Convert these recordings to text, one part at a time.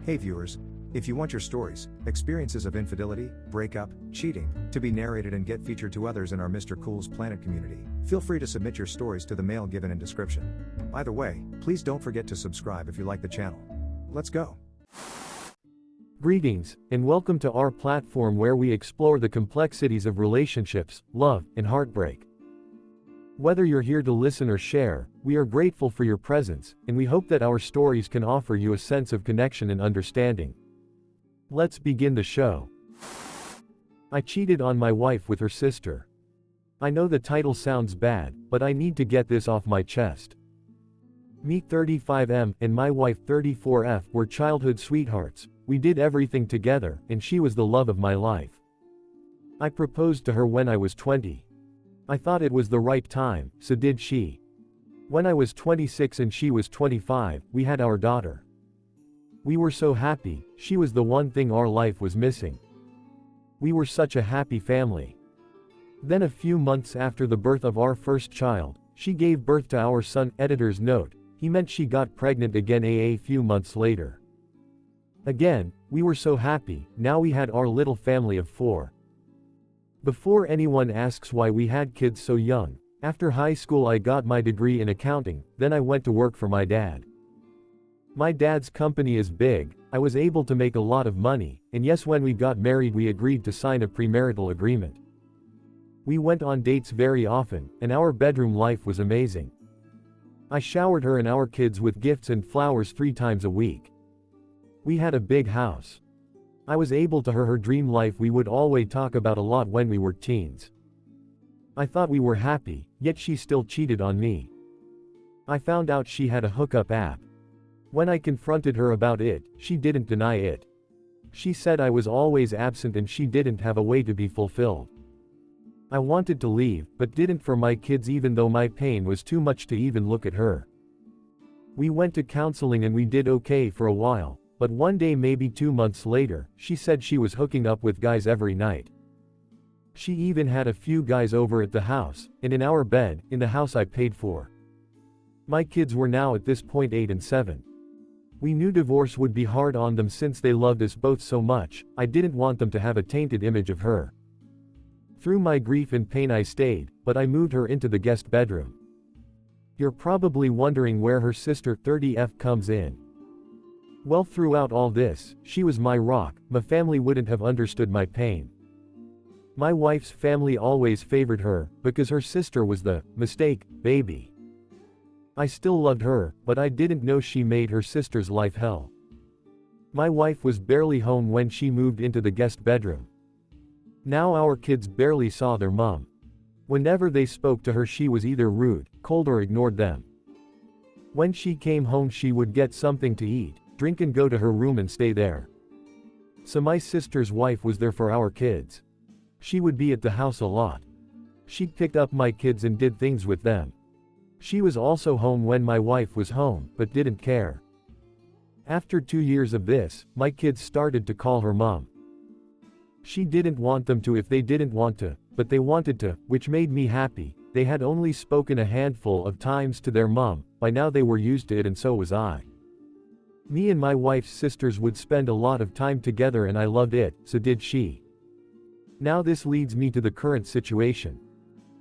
Hey viewers, if you want your stories, experiences of infidelity, breakup, cheating, to be narrated and get featured to others in our Mr. Cool's Planet community, feel free to submit your stories to the mail given in description. Either way, please don't forget to subscribe if you like the channel. Let's go. Greetings, and welcome to our platform where we explore the complexities of relationships, love, and heartbreak. Whether you're here to listen or share, we are grateful for your presence, and we hope that our stories can offer you a sense of connection and understanding. Let's begin the show. I cheated on my wife with her sister. I know the title sounds bad, but I need to get this off my chest. Me 35M and my wife 34F were childhood sweethearts. We did everything together, and she was the love of my life. I proposed to her when I was 20. I thought it was the right time, so did she. When I was 26 and she was 25, we had our daughter. We were so happy. She was the one thing our life was missing. We were such a happy family. Then a few months after the birth of our first child, she gave birth to our son. Editor's note, he meant she got pregnant again a few months later. Again, we were so happy. Now we had our little family of 4. Before anyone asks why we had kids so young, after high school I got my degree in accounting, then I went to work for my dad. My dad's company is big. I was able to make a lot of money, and yes, when we got married we agreed to sign a premarital agreement. We went on dates very often, and our bedroom life was amazing. I showered her and our kids with gifts and flowers 3 times a week. We had a big house. I was able to her dream life we would always talk about a lot when we were teens. I thought we were happy, yet she still cheated on me. I found out she had a hookup app. When I confronted her about it, she didn't deny it. She said I was always absent and she didn't have a way to be fulfilled. I wanted to leave, but didn't for my kids even though my pain was too much to even look at her. We went to counseling and we did okay for a while. But one day, maybe 2 months later, she said she was hooking up with guys every night. She even had a few guys over at the house, and in our bed, in the house I paid for. My kids were now at this point 8 and 7. We knew divorce would be hard on them since they loved us both so much. I didn't want them to have a tainted image of her. Through my grief and pain I stayed, but I moved her into the guest bedroom. You're probably wondering where her sister 30F comes in. Well, throughout all this, she was my rock. My family wouldn't have understood my pain. My wife's family always favored her, because her sister was the mistake baby. I still loved her, but I didn't know she made her sister's life hell. My wife was barely home when she moved into the guest bedroom. Now our kids barely saw their mom. Whenever they spoke to her she was either rude, cold or ignored them. When she came home she would get something to eat, drink and go to her room and stay there. So my sister's wife was there for our kids. She would be at the house a lot. She picked up my kids and did things with them. She was also home when my wife was home, but didn't care. After 2 years of this, my kids started to call her mom. She didn't want them to if they didn't want to, but they wanted to, which made me happy. They had only spoken a handful of times to their mom. By now they were used to it and so was I. Me and my wife's sisters would spend a lot of time together and I loved it, so did she. Now this leads me to the current situation.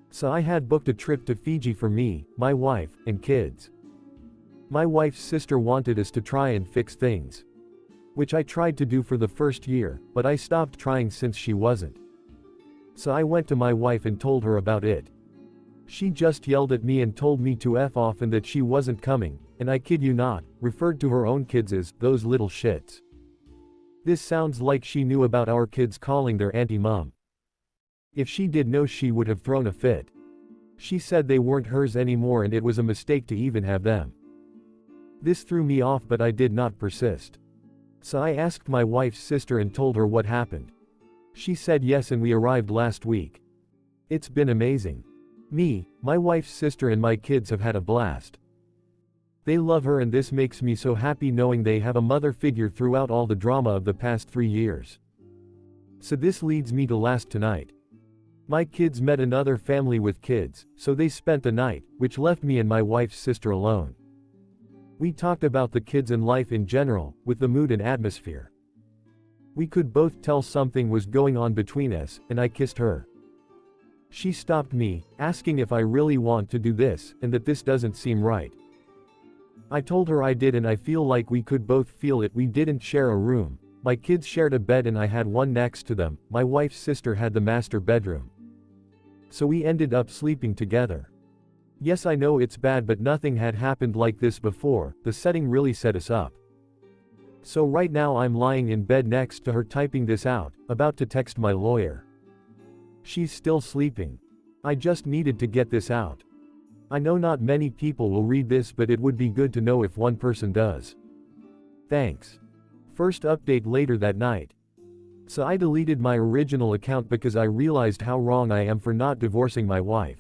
So I had booked a trip to Fiji for me, my wife, and kids. My wife's sister wanted us to try and fix things. Which I tried to do for the first year, but I stopped trying since she wasn't. So I went to my wife and told her about it. She just yelled at me and told me to F off and that she wasn't coming, and I kid you not, referred to her own kids as those little shits. This sounds like she knew about our kids calling their auntie mom. If she did know she would have thrown a fit. She said they weren't hers anymore and it was a mistake to even have them. This threw me off but I did not persist. So I asked my wife's sister and told her what happened. She said yes and we arrived last week. It's been amazing. Me, my wife's sister and my kids have had a blast. They love her and this makes me so happy knowing they have a mother figure throughout all the drama of the past 3 years. So this leads me to last tonight. My kids met another family with kids, so they spent the night, which left me and my wife's sister alone. We talked about the kids and life in general, with the mood and atmosphere. We could both tell something was going on between us, and I kissed her. She stopped me, asking if I really want to do this, and that this doesn't seem right. I told her I did, and I feel like we could both feel it. We didn't share a room. My kids shared a bed and I had one next to them. My wife's sister had the master bedroom. So we ended up sleeping together. Yes, I know it's bad, but nothing had happened like this before. The setting really set us up. So right now I'm lying in bed next to her typing this out, about to text my lawyer. She's still sleeping. I just needed to get this out. I know not many people will read this, but it would be good to know if one person does. Thanks. First update later that night. So I deleted my original account because I realized how wrong I am for not divorcing my wife.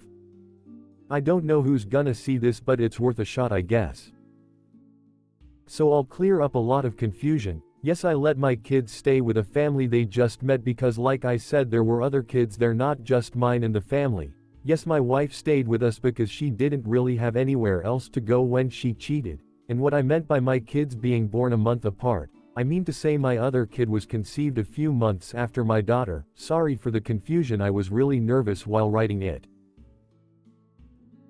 I don't know who's gonna see this, but it's worth a shot, I guess. So I'll clear up a lot of confusion. Yes, I let my kids stay with a family they just met because, like I said, there were other kids there, not just mine and the family. Yes, my wife stayed with us because she didn't really have anywhere else to go when she cheated. And what I meant by my kids being born a month apart, I mean to say my other kid was conceived a few months after my daughter. Sorry for the confusion, I was really nervous while writing it.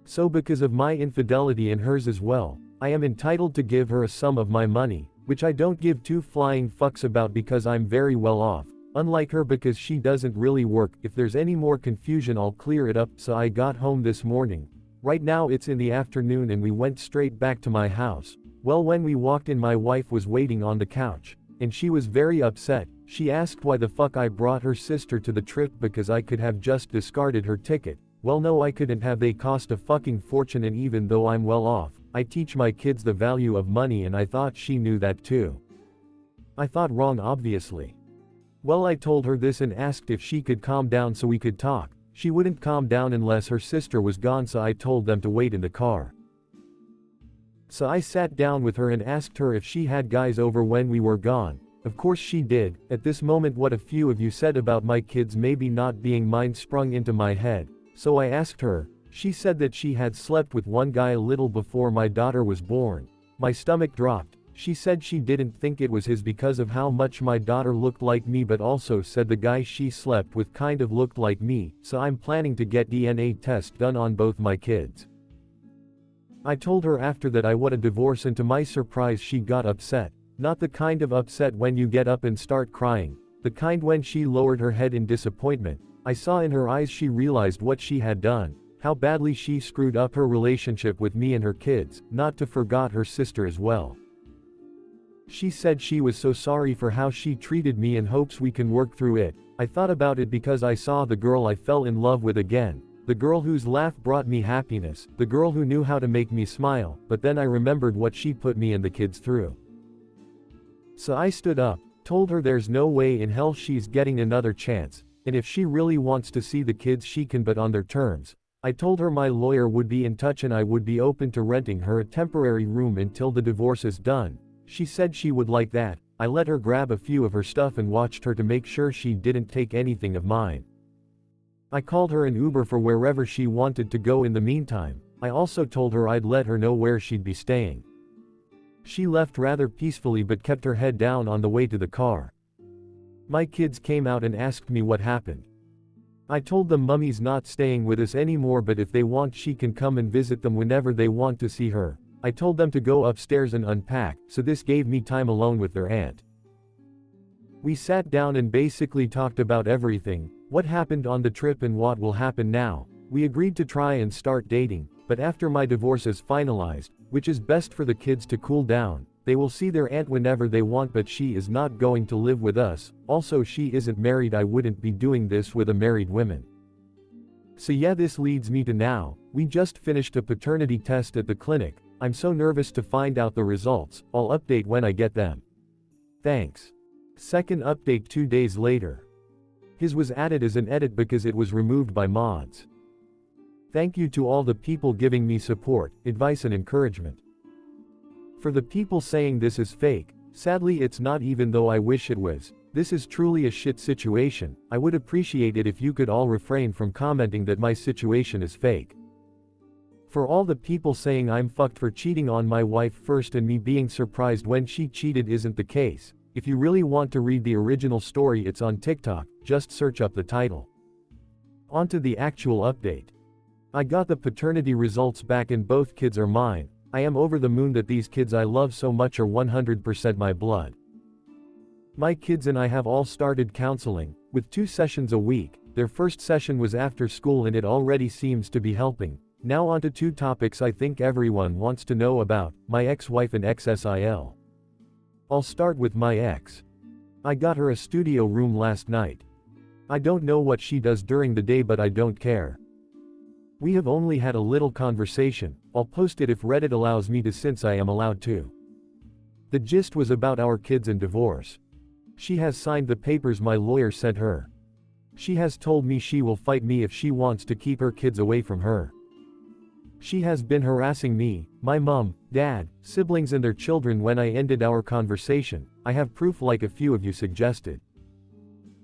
So because of my infidelity and hers as well, I am entitled to give her a sum of my money, which I don't give two flying fucks about because I'm very well off, unlike her because she doesn't really work. If there's any more confusion, I'll clear it up. So I got home this morning. Right now it's in the afternoon and we went straight back to my house. Well, when we walked in, my wife was waiting on the couch, and she was very upset. She asked why the fuck I brought her sister to the trip because I could have just discarded her ticket. Well, no, I couldn't have. They cost a fucking fortune, and even though I'm well off, I teach my kids the value of money, and I thought she knew that too. I thought wrong, obviously. Well, I told her this and asked if she could calm down so we could talk. She wouldn't calm down unless her sister was gone, so I told them to wait in the car. So I sat down with her and asked her if she had guys over when we were gone. Of course she did. At this moment, what a few of you said about my kids maybe not being mine sprung into my head. So I asked her. She said that she had slept with one guy a little before my daughter was born. My stomach dropped. She said she didn't think it was his because of how much my daughter looked like me, but also said the guy she slept with kind of looked like me, so I'm planning to get DNA test done on both my kids. I told her after that I want a divorce, and to my surprise she got upset. Not the kind of upset when you get up and start crying, the kind when she lowered her head in disappointment. I saw in her eyes she realized what she had done, how badly she screwed up her relationship with me and her kids, not to forget her sister as well. She said she was so sorry for how she treated me and hopes we can work through it. I thought about it because I saw the girl I fell in love with again. The girl whose laugh brought me happiness, the girl who knew how to make me smile, but then I remembered what she put me and the kids through. So I stood up, told her there's no way in hell she's getting another chance, and if she really wants to see the kids she can, but on their terms. I told her my lawyer would be in touch and I would be open to renting her a temporary room until the divorce is done. She said she would like that. I let her grab a few of her stuff and watched her to make sure she didn't take anything of mine. I called her an Uber for wherever she wanted to go in the meantime. I also told her I'd let her know where she'd be staying. She left rather peacefully but kept her head down on the way to the car. My kids came out and asked me what happened. I told them Mummy's not staying with us anymore, but if they want she can come and visit them whenever they want to see her. I told them to go upstairs and unpack, so this gave me time alone with their aunt. We sat down and basically talked about everything, what happened on the trip and what will happen now. We agreed to try and start dating, but after my divorce is finalized, which is best for the kids to cool down, they will see their aunt whenever they want, but she is not going to live with us. Also, she isn't married. I wouldn't be doing this with a married woman. So yeah, this leads me to now. We just finished a paternity test at the clinic. I'm so nervous to find out the results. I'll update when I get them. Thanks. Second update 2 days later. His was added as an edit because it was removed by mods. Thank you to all the people giving me support, advice and encouragement. For the people saying this is fake, sadly it's not, even though I wish it was. This is truly a shit situation. I would appreciate it if you could all refrain from commenting that my situation is fake. For all the people saying I'm fucked for cheating on my wife first and me being surprised when she cheated isn't the case, if you really want to read the original story it's on TikTok, just search up the title. Onto the actual update. I got the paternity results back and both kids are mine. I am over the moon that these kids I love so much are 100% my blood. My kids and I have all started counseling, with 2 sessions a week. Their first session was after school and it already seems to be helping. Now onto 2 topics I think everyone wants to know about, my ex-wife and XSIL. I'll start with my ex. I got her a studio room last night. I don't know what she does during the day but I don't care. We have only had a little conversation. I'll post it if Reddit allows me to since I am allowed to. The gist was about our kids and divorce. She has signed the papers my lawyer sent her. She has told me she will fight me if she wants to keep her kids away from her. She has been harassing me, my mom, dad, siblings and their children when I ended our conversation. I have proof like a few of you suggested.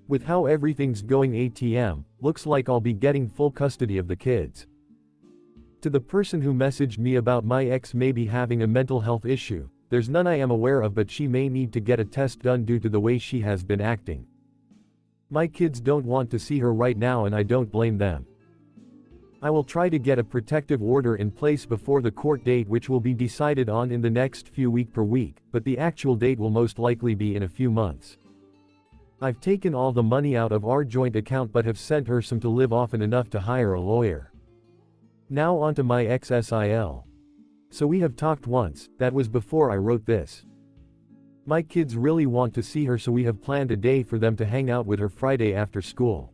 With how everything's going ATM, looks like I'll be getting full custody of the kids. To the person who messaged me about my ex maybe having a mental health issue, there's none I am aware of but she may need to get a test done due to the way she has been acting. My kids don't want to see her right now and I don't blame them. I will try to get a protective order in place before the court date which will be decided on in the next few week per week, but the actual date will most likely be in a few months. I've taken all the money out of our joint account but have sent her some to live off and enough to hire a lawyer. Now onto my XSIL. So we have talked once, that was before I wrote this. My kids really want to see her so we have planned a day for them to hang out with her Friday after school.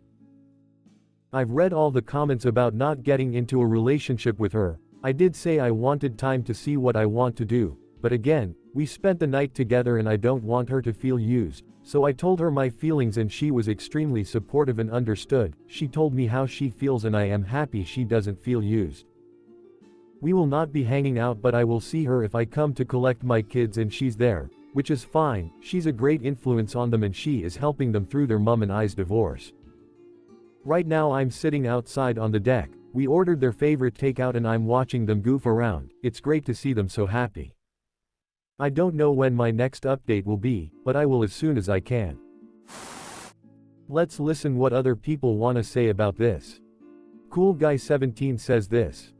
I've read all the comments about not getting into a relationship with her. I did say I wanted time to see what I want to do, but again, we spent the night together and I don't want her to feel used. So I told her my feelings and she was extremely supportive and understood. She told me how she feels and I am happy she doesn't feel used. We will not be hanging out but I will see her if I come to collect my kids and she's there, which is fine. She's a great influence on them and she is helping them through their mum and I's divorce. Right now I'm sitting outside on the deck. We ordered their favorite takeout and I'm watching them goof around. It's great to see them so happy. I don't know when my next update will be, but I will as soon as I can. Let's listen what other people want to say about this. Cool Guy 17 says this.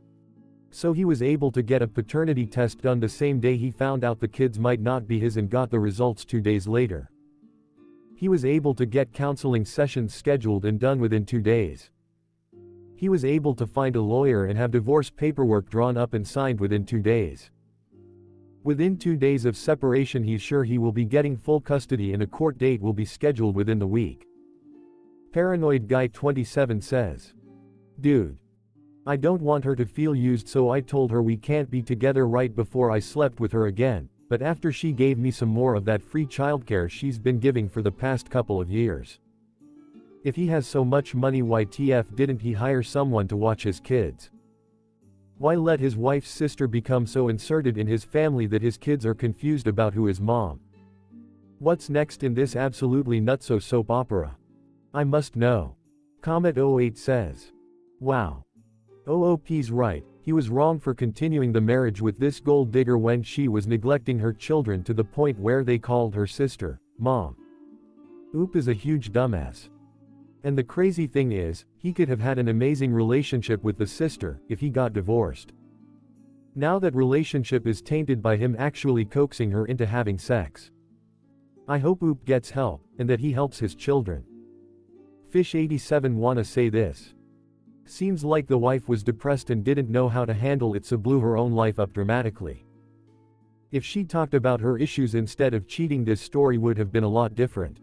So he was able to get a paternity test done the same day he found out the kids might not be his and got the results 2 days later. He was able to get counseling sessions scheduled and done within 2 days. He was able to find a lawyer and have divorce paperwork drawn up and signed within 2 days. Within 2 days of separation he's sure he will be getting full custody and a court date will be scheduled within the week. Paranoid Guy 27 says. Dude. I don't want her to feel used so I told her we can't be together right before I slept with her again, but after she gave me some more of that free childcare she's been giving for the past couple of years. If he has so much money why TF didn't he hire someone to watch his kids? Why let his wife's sister become so inserted in his family that his kids are confused about who is mom? What's next in this absolutely nutso soap opera? I must know. Comet08 says. Wow. OOP's right, he was wrong for continuing the marriage with this gold digger when she was neglecting her children to the point where they called her sister, mom. Oop is a huge dumbass. And the crazy thing is, he could have had an amazing relationship with the sister, if he got divorced. Now that relationship is tainted by him actually coaxing her into having sex. I hope Oop gets help, and that he helps his children. Fish87 wanna say this. Seems like the wife was depressed and didn't know how to handle it so blew her own life up dramatically. If she talked about her issues instead of cheating this story would have been a lot different.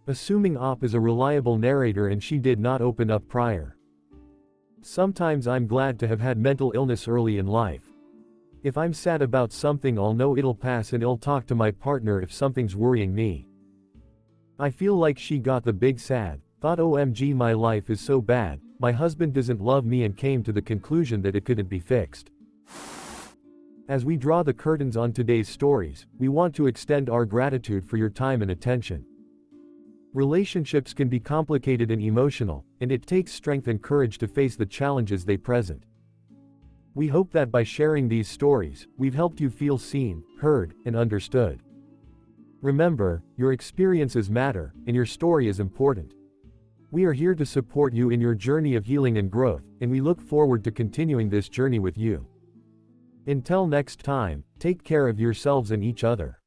Assuming Op is a reliable narrator and she did not open up prior. Sometimes I'm glad to have had mental illness early in life. If I'm sad about something I'll know it'll pass and I'll talk to my partner if something's worrying me. I feel like she got the big sad, thought OMG my life is so bad, my husband doesn't love me and came to the conclusion that it couldn't be fixed. As we draw the curtains on today's stories, we want to extend our gratitude for your time and attention. Relationships can be complicated and emotional, and it takes strength and courage to face the challenges they present. We hope that by sharing these stories, we've helped you feel seen, heard, and understood. Remember, your experiences matter, and your story is important. We are here to support you in your journey of healing and growth, and we look forward to continuing this journey with you. Until next time, take care of yourselves and each other.